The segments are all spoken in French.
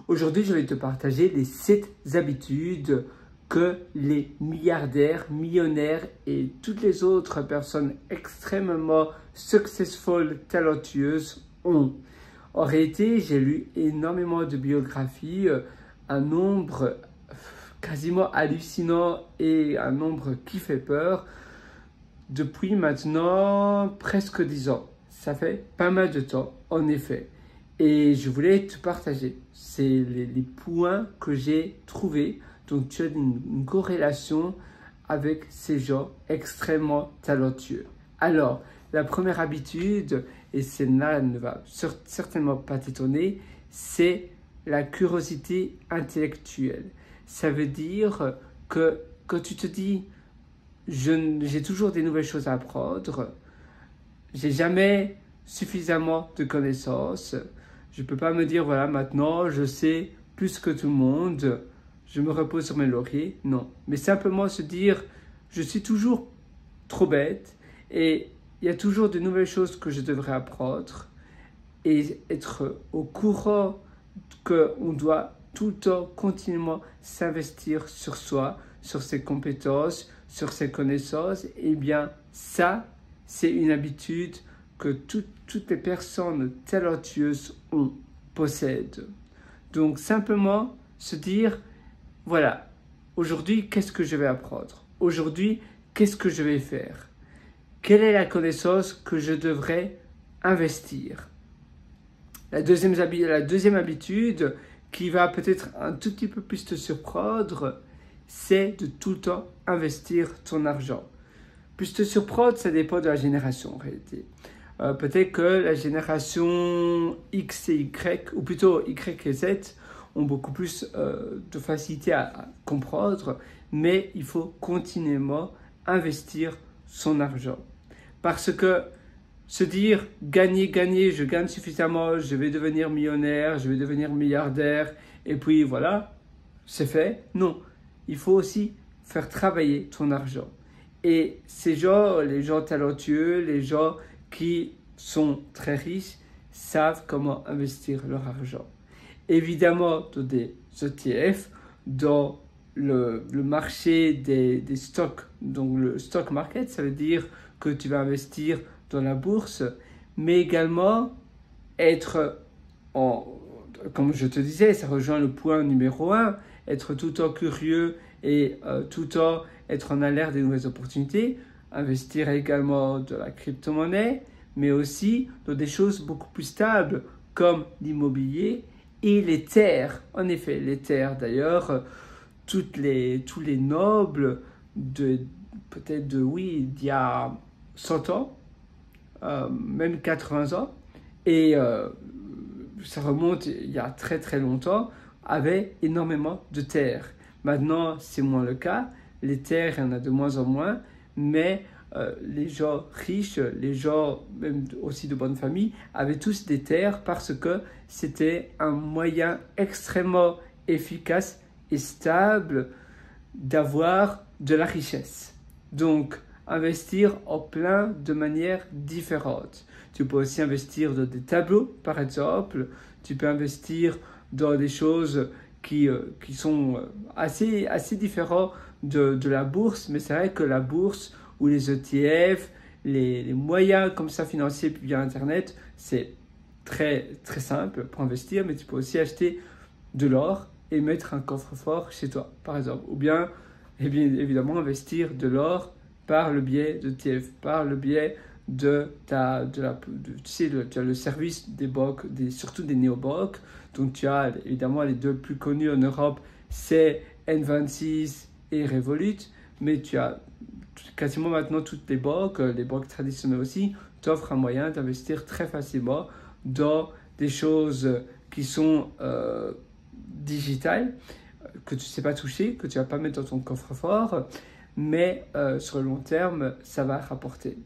Aujourd'hui, je vais te partager les 7 habitudes que les milliardaires, millionnaires et toutes les autres personnes extrêmement successful, talentueuses ont. En réalité, j'ai lu énormément de biographies, un nombre quasiment hallucinant et un nombre qui fait peur depuis maintenant presque 10 ans. Ça fait pas mal de temps, en effet. Et je voulais te partager. C'est les points que j'ai trouvés. Donc, tu as une corrélation avec ces gens extrêmement talentueux. Alors, la première habitude, et celle-là ne va certainement pas t'étonner, c'est la curiosité intellectuelle. Ça veut dire que quand tu te dis « j'ai toujours des nouvelles choses à apprendre », j'ai jamais suffisamment de connaissances, je ne peux pas me dire « voilà, maintenant je sais plus que tout le monde », je me repose sur mes lauriers, non. Mais simplement se dire, je suis toujours trop bête et il y a toujours de nouvelles choses que je devrais apprendre et être au courant qu'on doit tout le temps, continuellement s'investir sur soi, sur ses compétences, sur ses connaissances, eh bien ça, c'est une habitude que toutes les personnes talentueuses possèdent. Donc simplement se dire, voilà, aujourd'hui, qu'est-ce que je vais apprendre? Aujourd'hui, qu'est-ce que je vais faire? Quelle est la connaissance que je devrais investir? La deuxième habitude, qui va peut-être un tout petit peu plus te surprendre, c'est de tout le temps investir ton argent. Plus te surprendre, ça dépend de la génération en réalité. Peut-être que la génération X et Y, ou plutôt Y et Z, ont beaucoup plus de facilité à comprendre, mais il faut continuellement investir son argent. Parce que se dire gagner, je gagne suffisamment, je vais devenir millionnaire, je vais devenir milliardaire, et puis voilà, c'est fait. Non, il faut aussi faire travailler ton argent. Et ces gens, les gens talentueux, les gens qui sont très riches, savent comment investir leur argent. Évidemment, dans des ETF, dans le marché des stocks, donc le stock market, ça veut dire que tu vas investir dans la bourse, mais également être comme je te disais, ça rejoint le point numéro 1, être tout le temps curieux et tout le temps être en alerte des nouvelles opportunités, investir également de la crypto-monnaie, mais aussi dans des choses beaucoup plus stables comme l'immobilier et les terres. En effet, les terres d'ailleurs, tous les nobles peut-être d'il y a 100 ans, même 80 ans, et ça remonte il y a très très longtemps, avaient énormément de terres. Maintenant, c'est moins le cas. Les terres, il y en a de moins en moins, mais les gens riches, les gens même aussi de bonne famille, avaient tous des terres parce que c'était un moyen extrêmement efficace et stable d'avoir de la richesse. Donc, investir en plein de manières différentes. Tu peux aussi investir dans des tableaux, par exemple. Tu peux investir dans des choses qui sont assez différentes de la bourse, mais c'est vrai que la bourse ou les ETF, les moyens comme ça financiers via Internet, c'est très simple pour investir, mais tu peux aussi acheter de l'or et mettre un coffre-fort chez toi, par exemple. Ou bien, évidemment, investir de l'or par le biais de ETF, par le biais tu sais, tu as le service des banques, surtout des néobanques. Donc tu as évidemment les deux plus connus en Europe, c'est N26 et Revolut, mais tu as quasiment maintenant toutes les banques traditionnelles aussi, t'offrent un moyen d'investir très facilement dans des choses qui sont digitales, que tu ne sais pas toucher, que tu ne vas pas mettre dans ton coffre-fort, mais sur le long terme, ça va rapporter.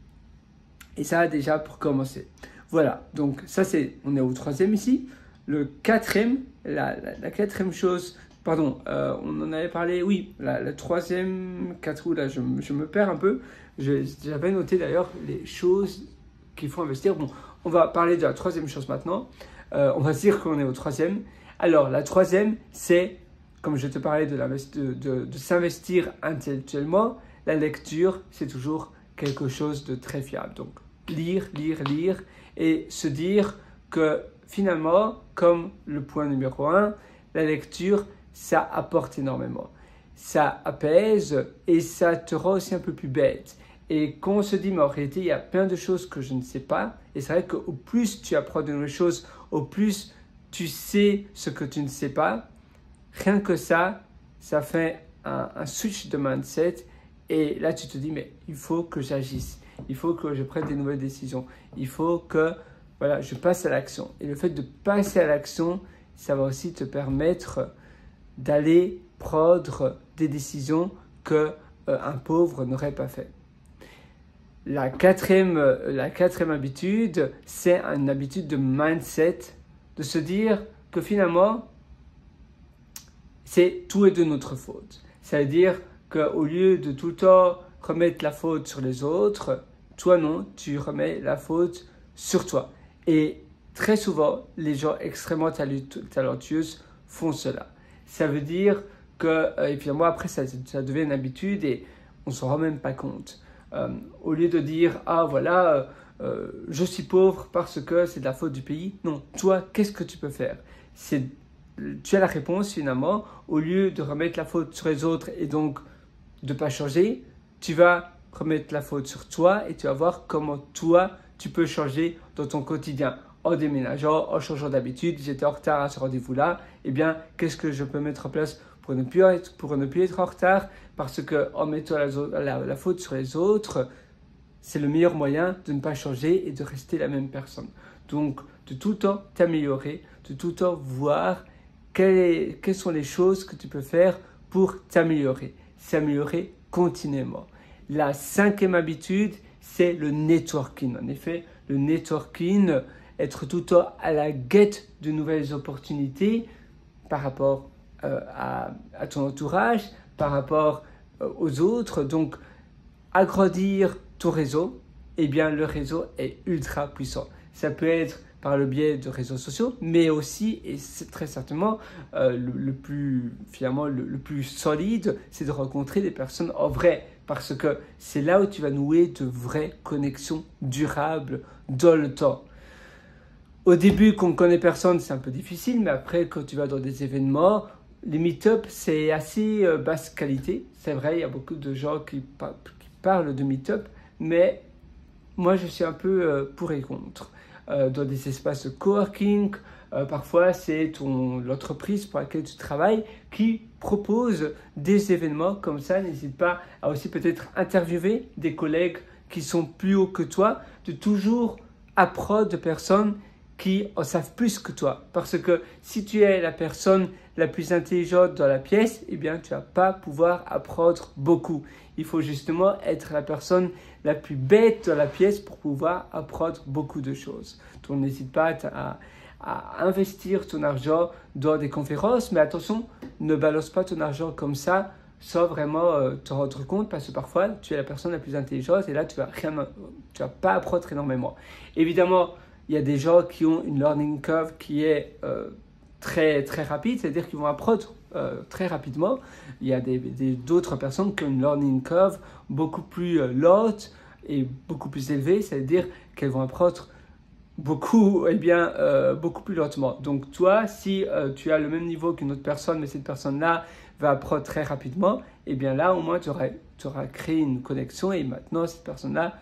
Et ça, déjà, pour commencer. Voilà, donc ça, on est au 3e ici. Le 4e, la 4e chose, pardon, on en avait parlé, oui, la 3e, 4 là, je me perds un peu. J'avais noté d'ailleurs les choses qu'il faut investir. Bon, on va parler de la 3e chose maintenant. On va se dire qu'on est au 3e. Alors, la troisième, c'est, comme je te parlais de s'investir intellectuellement, la lecture, c'est toujours quelque chose de très fiable. Donc, lire, lire, lire et se dire que finalement, comme le point numéro 1, la lecture, ça apporte énormément. Ça apaise et ça te rend aussi un peu plus bête. Et quand on se dit, mais en réalité, il y a plein de choses que je ne sais pas, et c'est vrai qu'au plus tu apprends de nouvelles choses, au plus tu sais ce que tu ne sais pas, rien que ça fait un switch de mindset. Et là, tu te dis, mais il faut que j'agisse, il faut que je prenne des nouvelles décisions, il faut que voilà, je passe à l'action. Et le fait de passer à l'action, ça va aussi te permettre d'aller prendre des décisions qu'un pauvre n'aurait pas fait. La quatrième habitude, c'est une habitude de mindset, de se dire que finalement, tout est de notre faute. C'est-à-dire qu'au lieu de tout le temps remettre la faute sur les autres, toi non, tu remets la faute sur toi. Et très souvent, les gens extrêmement talentueux font cela. Ça veut dire que, et puis moi après ça devient une habitude et on ne s'en rend même pas compte. Au lieu de dire, ah voilà, je suis pauvre parce que c'est de la faute du pays. Non, toi, qu'est-ce que tu peux faire? Tu as la réponse finalement. Au lieu de remettre la faute sur les autres et donc de ne pas changer, tu vas remettre la faute sur toi et tu vas voir comment toi, tu peux changer dans ton quotidien. En déménageant, en changeant d'habitude, j'étais en retard à ce rendez-vous-là, eh bien, qu'est-ce que je peux mettre en place pour ne plus être en retard? Parce qu'en mettant la faute sur les autres, c'est le meilleur moyen de ne pas changer et de rester la même personne. Donc, de tout le temps t'améliorer, de tout le temps voir quelles sont les choses que tu peux faire pour t'améliorer, s'améliorer continuellement. La cinquième habitude, c'est le networking. En effet, le networking, être tout le temps à la guette de nouvelles opportunités par rapport à ton entourage, par rapport aux autres. Donc, agrandir ton réseau, eh bien, le réseau est ultra puissant. Ça peut être par le biais de réseaux sociaux, mais aussi, et c'est très certainement le plus solide, c'est de rencontrer des personnes en vrai, parce que c'est là où tu vas nouer de vraies connexions durables dans le temps. Au début, quand on ne connaît personne, c'est un peu difficile, mais après, quand tu vas dans des événements, les meet-up, c'est assez basse qualité. C'est vrai, il y a beaucoup de gens qui parlent de meet-up, mais moi, je suis un peu pour et contre. Dans des espaces de coworking, parfois, c'est l'entreprise pour laquelle tu travailles qui propose des événements comme ça. N'hésite pas à aussi peut-être interviewer des collègues qui sont plus hauts que toi, de toujours apprendre de personnes qui en savent plus que toi. Parce que si tu es la personne la plus intelligente dans la pièce, eh bien, tu ne vas pas pouvoir apprendre beaucoup. Il faut justement être la personne la plus bête dans la pièce pour pouvoir apprendre beaucoup de choses. Donc, n'hésite pas à investir ton argent dans des conférences, mais attention, ne balance pas ton argent comme ça sans vraiment te rendre compte, parce que parfois, tu es la personne la plus intelligente et là, tu vas pas apprendre énormément. Évidemment, il y a des gens qui ont une learning curve qui est très, très rapide, c'est-à-dire qu'ils vont apprendre très rapidement. Il y a d'autres personnes qui ont une learning curve beaucoup plus lente et beaucoup plus élevée, c'est-à-dire qu'elles vont apprendre beaucoup plus lentement. Donc toi, si tu as le même niveau qu'une autre personne, mais cette personne-là va apprendre très rapidement, eh bien là, au moins, tu auras créé une connexion et maintenant, cette personne-là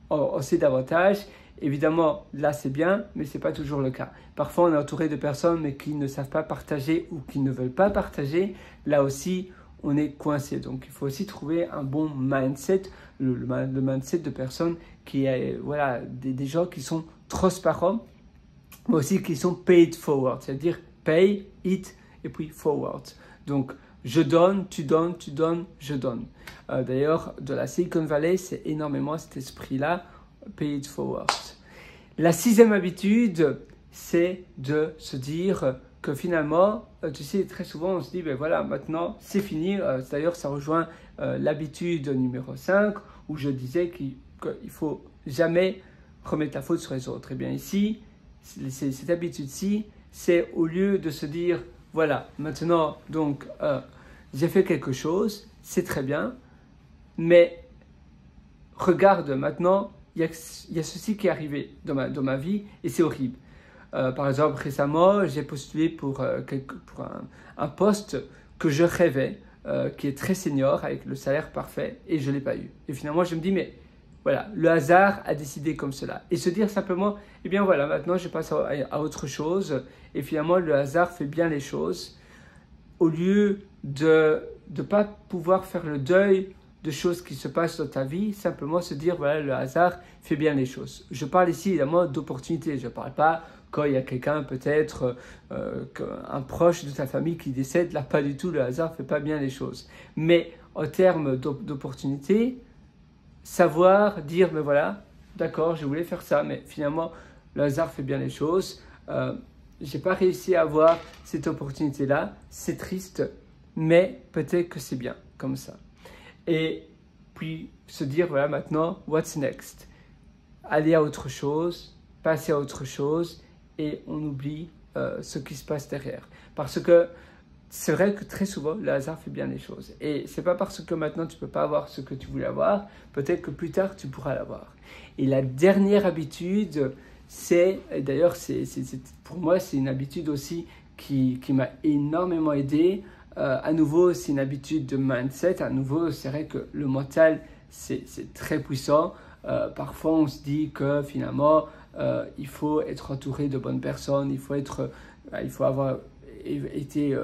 en sait davantage. Évidemment, là, c'est bien, mais ce n'est pas toujours le cas. Parfois, on est entouré de personnes mais qui ne savent pas partager ou qui ne veulent pas partager. Là aussi, on est coincé. Donc, il faut aussi trouver un bon mindset, le mindset de personnes qui, voilà, des gens qui sont transparents, mais aussi qui sont paid forward, c'est-à-dire pay, it, et puis forward. Donc, je donne, tu donnes, je donne. D'ailleurs, de la Silicon Valley, c'est énormément cet esprit-là, pay it forward. La sixième habitude, c'est de se dire que finalement, tu sais, très souvent, on se dit, ben voilà, maintenant, c'est fini. D'ailleurs, ça rejoint l'habitude numéro 5, où je disais qu'il ne faut jamais remettre la faute sur les autres. Et bien ici, cette habitude-ci, c'est au lieu de se dire, voilà, maintenant, donc, j'ai fait quelque chose, c'est très bien, mais regarde, maintenant, il y a ceci qui est arrivé dans ma vie et c'est horrible. Par exemple, récemment, j'ai postulé pour un poste que je rêvais, qui est très senior, avec le salaire parfait, et je ne l'ai pas eu. Et finalement, je me dis, mais voilà, le hasard a décidé comme cela. Et se dire simplement, eh bien voilà, maintenant je passe à autre chose, et finalement le hasard fait bien les choses, au lieu de ne pas pouvoir faire le deuil de choses qui se passent dans ta vie, simplement se dire, voilà, le hasard fait bien les choses. Je parle ici évidemment d'opportunités, je ne parle pas quand il y a quelqu'un, peut-être un proche de ta famille qui décède, là pas du tout, le hasard ne fait pas bien les choses. Mais en termes d'opportunités, savoir dire, mais voilà, d'accord, je voulais faire ça, mais finalement, le hasard fait bien les choses. Je n'ai pas réussi à avoir cette opportunité-là, c'est triste, mais peut-être que c'est bien comme ça. Et puis se dire, voilà, maintenant, what's next? Aller à autre chose, passer à autre chose, et on oublie ce qui se passe derrière. Parce que c'est vrai que très souvent, le hasard fait bien les choses. Et c'est pas parce que maintenant tu peux pas avoir ce que tu voulais avoir, peut-être que plus tard tu pourras l'avoir. Et la dernière habitude, c'est, d'ailleurs, pour moi, c'est une habitude aussi qui m'a énormément aidé. À nouveau, c'est une habitude de mindset. À nouveau, c'est vrai que le mental, c'est très puissant. Parfois, on se dit que finalement, il faut être entouré de bonnes personnes, il faut avoir été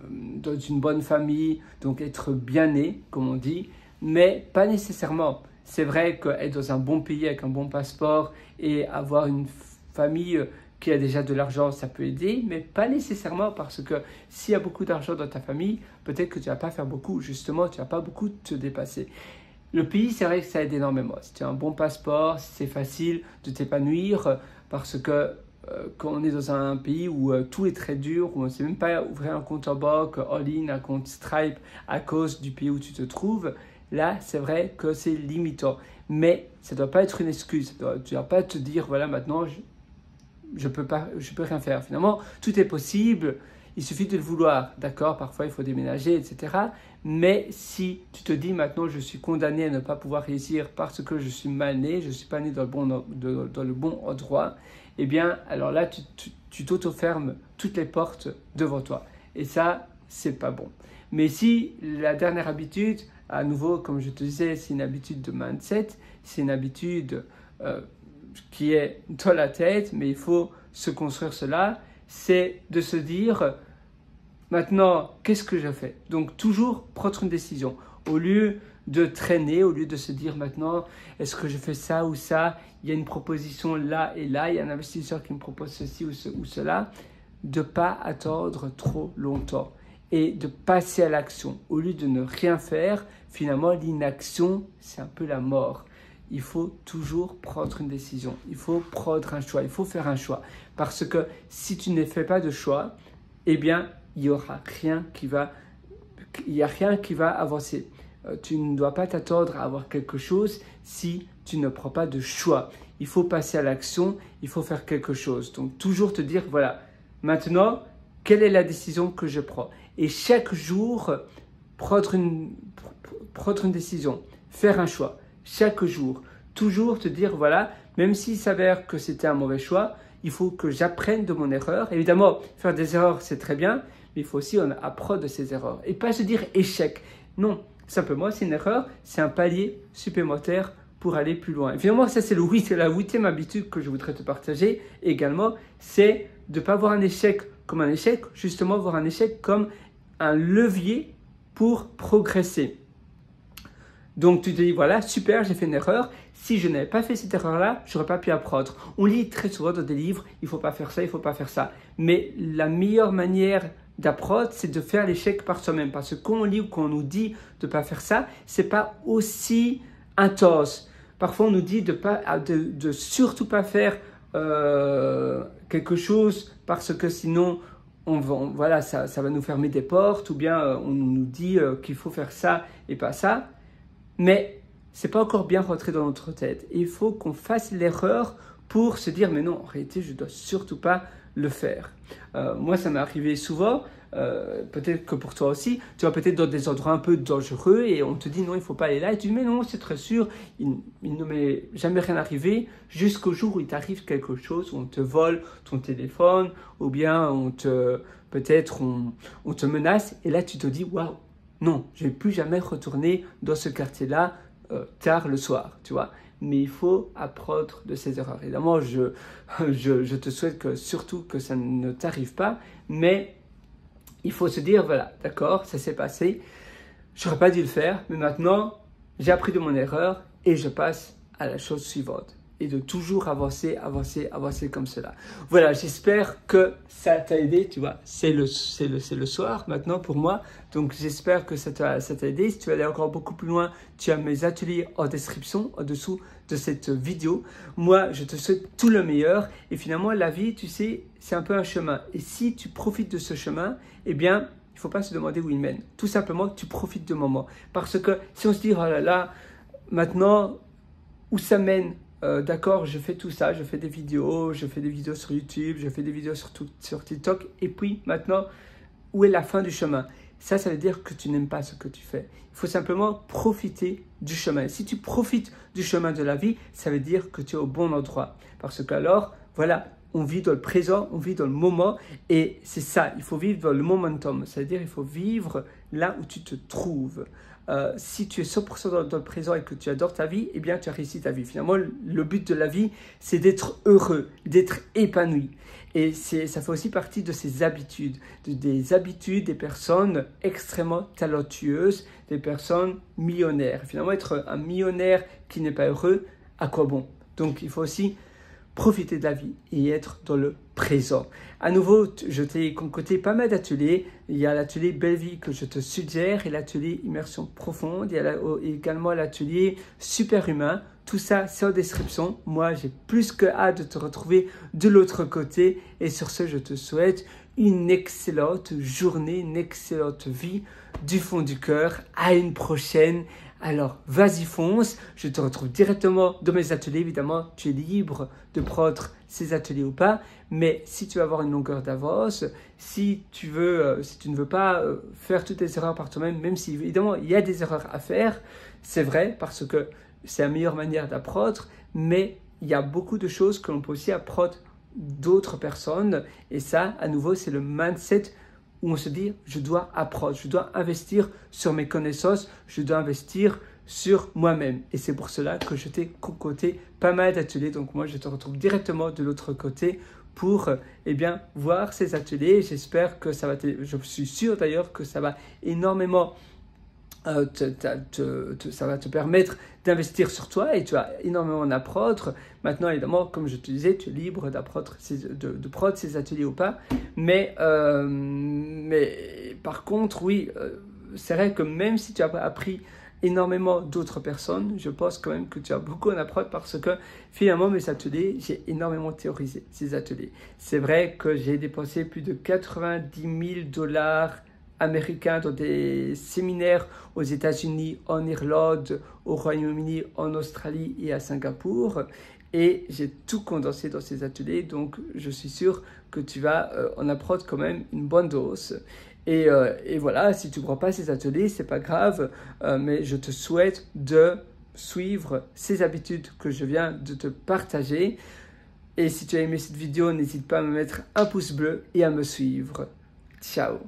dans une bonne famille, donc être bien né, comme on dit, mais pas nécessairement. C'est vrai qu'être dans un bon pays avec un bon passeport et avoir une famille qui a déjà de l'argent, ça peut aider, mais pas nécessairement, parce que s'il y a beaucoup d'argent dans ta famille, peut-être que tu ne vas pas faire beaucoup, justement, tu ne vas pas beaucoup te dépasser. Le pays, c'est vrai que ça aide énormément. Si tu as un bon passeport, si c'est facile de t'épanouir, parce que quand on est dans un pays où tout est très dur, où on ne sait même pas ouvrir un compte en banque, all-in, un compte Stripe à cause du pays où tu te trouves, là, c'est vrai que c'est limitant. Mais ça ne doit pas être une excuse. Tu ne dois pas te dire, voilà, maintenant, je peux rien faire. Finalement, tout est possible. Il suffit de le vouloir, d'accord? Parfois, il faut déménager, etc. Mais si tu te dis maintenant, je suis condamné à ne pas pouvoir réussir parce que je suis mal né, je ne suis pas né dans le bon endroit, eh bien, alors là, tu t'auto-fermes toutes les portes devant toi. Et ça, c'est pas bon. Mais si la dernière habitude, à nouveau, comme je te disais, c'est une habitude de mindset, c'est une habitude qui est dans la tête, mais il faut se construire cela, c'est de se dire, maintenant, qu'est-ce que je fais? Donc, toujours prendre une décision. Au lieu de traîner, au lieu de se dire maintenant, est-ce que je fais ça ou ça? Il y a une proposition là et là, il y a un investisseur qui me propose ceci ou cela. De ne pas attendre trop longtemps et de passer à l'action. Au lieu de ne rien faire, finalement, l'inaction, c'est un peu la mort. Il faut toujours prendre une décision. Il faut prendre un choix. Il faut faire un choix. Parce que si tu ne fais pas de choix, eh bien, il n'y a rien qui va avancer. Tu ne dois pas t'attendre à avoir quelque chose si tu ne prends pas de choix. Il faut passer à l'action, il faut faire quelque chose. Donc, toujours te dire, voilà, maintenant, quelle est la décision que je prends? Et chaque jour, prendre une décision, faire un choix. Chaque jour, toujours te dire, voilà, même s'il s'avère que c'était un mauvais choix, il faut que j'apprenne de mon erreur. Évidemment, faire des erreurs, c'est très bien, mais il faut aussi apprendre de ces erreurs. Et pas se dire échec. Non, simplement, c'est une erreur, c'est un palier supplémentaire pour aller plus loin. Et finalement, ça, c'est la 8e habitude que je voudrais te partager également, c'est de ne pas voir un échec comme un échec, justement voir un échec comme un levier pour progresser. Donc, tu te dis, voilà, super, j'ai fait une erreur. Si je n'avais pas fait cette erreur-là, je n'aurais pas pu apprendre. On lit très souvent dans des livres, il ne faut pas faire ça, il ne faut pas faire ça. Mais la meilleure manière d'apprendre, c'est de faire l'échec par soi-même. Parce que quand on lit ou quand on nous dit de ne pas faire ça, ce n'est pas aussi intense. Parfois, on nous dit de surtout pas faire quelque chose parce que sinon, voilà, ça va nous fermer des portes. Ou bien, on nous dit qu'il faut faire ça et pas ça. Mais ce n'est pas encore bien rentré dans notre tête. Il faut qu'on fasse l'erreur pour se dire, mais non, en réalité, je ne dois surtout pas le faire. Moi, ça m'est arrivé souvent. Peut-être que pour toi aussi, tu vas peut-être dans des endroits un peu dangereux et on te dit non, il ne faut pas aller là. Et tu dis mais non, c'est très sûr, il ne m'est jamais rien arrivé jusqu'au jour où il t'arrive quelque chose, où on te vole ton téléphone ou bien peut-être on te menace et là tu te dis waouh, non, je ne vais plus jamais retourner dans ce quartier-là tard le soir, tu vois. Mais il faut apprendre de ces erreurs. Évidemment, je te souhaite surtout que ça ne t'arrive pas, mais il faut se dire, voilà, d'accord, ça s'est passé, je n'aurais pas dû le faire, mais maintenant, j'ai appris de mon erreur et je passe à la chose suivante. Et de toujours avancer comme cela. Voilà, j'espère que ça t'a aidé, tu vois, c'est le soir maintenant pour moi, donc j'espère que ça t'a aidé. Si tu veux aller encore beaucoup plus loin, tu as mes ateliers en description, en dessous de cette vidéo. Moi, je te souhaite tout le meilleur et finalement, la vie, tu sais, c'est un peu un chemin. Et si tu profites de ce chemin, eh bien, il ne faut pas se demander où il mène. Tout simplement, tu profites du moment. Parce que si on se dit, oh là là, maintenant, où ça mène? D'accord, je fais tout ça, je fais des vidéos sur YouTube, je fais des vidéos sur TikTok, et puis maintenant, où est la fin du chemin? Ça veut dire que tu n'aimes pas ce que tu fais. Il faut simplement profiter du chemin. Et si tu profites du chemin de la vie, ça veut dire que tu es au bon endroit. Parce qu'alors, voilà, on vit dans le présent, on vit dans le moment, et c'est ça, il faut vivre dans le momentum. C'est-à-dire, il faut vivre là où tu te trouves. Si tu es 100% dans le présent et que tu adores ta vie, eh bien tu as réussi ta vie. Finalement, le but de la vie, c'est d'être heureux, d'être épanoui. Et ça fait aussi partie de ces habitudes, des habitudes des personnes extrêmement talentueuses, des personnes millionnaires. Finalement, être un millionnaire qui n'est pas heureux, à quoi bon? Donc, il faut aussi profiter de la vie et être dans le présent. À nouveau, je t'ai concocté pas mal d'ateliers. Il y a l'atelier Belle Vie que je te suggère et l'atelier Immersion Profonde. Il y a également l'atelier Super Humain. Tout ça, c'est en description. Moi, j'ai plus que hâte de te retrouver de l'autre côté. Et sur ce, je te souhaite une excellente journée, une excellente vie du fond du cœur. À une prochaine. Alors, vas-y, fonce. Je te retrouve directement dans mes ateliers. Évidemment, tu es libre de prendre ces ateliers ou pas. Mais si tu veux avoir une longueur d'avance, si tu ne veux pas faire toutes les erreurs par toi-même, même si évidemment il y a des erreurs à faire, c'est vrai parce que c'est la meilleure manière d'apprendre, mais il y a beaucoup de choses que l'on peut aussi apprendre d'autres personnes. Et ça, à nouveau, c'est le mindset où on se dit, je dois apprendre, je dois investir sur mes connaissances, je dois investir sur moi-même. Et c'est pour cela que je t'ai concocté pas mal d'ateliers. Donc moi, je te retrouve directement de l'autre côté pour voir ces ateliers. J'espère que ça va je suis sûr d'ailleurs que ça va énormément ça va te permettre d'investir sur toi et tu vas énormément en apprendre. Maintenant, évidemment, comme je te disais, tu es libre d'apprendre de prendre ces ateliers ou pas. Mais par contre, oui, c'est vrai que même si tu as appris énormément d'autres personnes, je pense quand même que tu as beaucoup à apprendre parce que finalement, mes ateliers, j'ai énormément théorisé ces ateliers. C'est vrai que j'ai dépensé plus de 90 000 $ américains dans des séminaires aux États-Unis, en Irlande, au Royaume-Uni, en Australie et à Singapour. Et j'ai tout condensé dans ces ateliers, donc je suis sûr que tu vas en apprendre quand même une bonne dose. Et voilà, si tu ne prends pas ces ateliers, c'est pas grave, mais je te souhaite de suivre ces habitudes que je viens de te partager. Et si tu as aimé cette vidéo, n'hésite pas à me mettre un pouce bleu et à me suivre. Ciao!